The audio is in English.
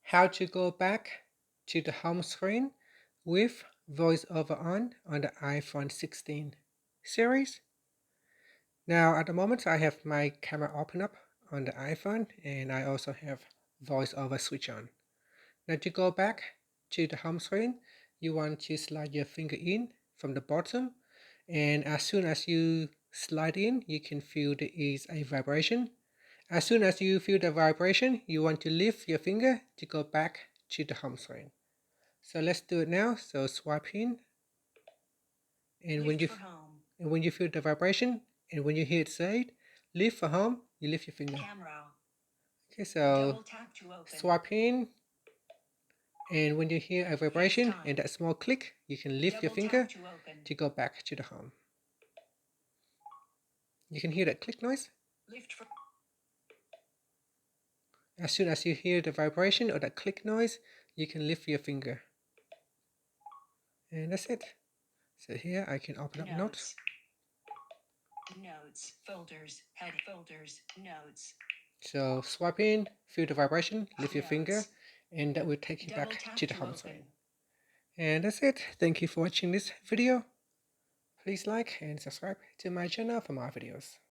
how to go back to the home screen with VoiceOver on the iPhone 16 series. Now at the moment I have my camera open up on the iPhone and I also have VoiceOver switch on. Now to go back to the home screen, you want to slide your finger in from the bottom, and as soon as you slide in, you can feel there is a vibration. As soon as you feel the vibration, you want to lift your finger to go back to the home screen. So let's do it now. So swipe in, and when you feel the vibration, and when you hear it say lift for home, you lift your finger. Okay, so swipe in, and when you hear a vibration and that small click, you can lift your finger to go back to the home. You can hear that click noise. As soon as you hear the vibration or that click noise, you can lift your finger. And that's it. So here I can open up Notes. Notes, folders, head folders, notes. So swipe in, feel the vibration, lift your finger, and that will take you back to the home screen. And that's it. Thank you for watching this video. Please like and subscribe to my channel for more videos.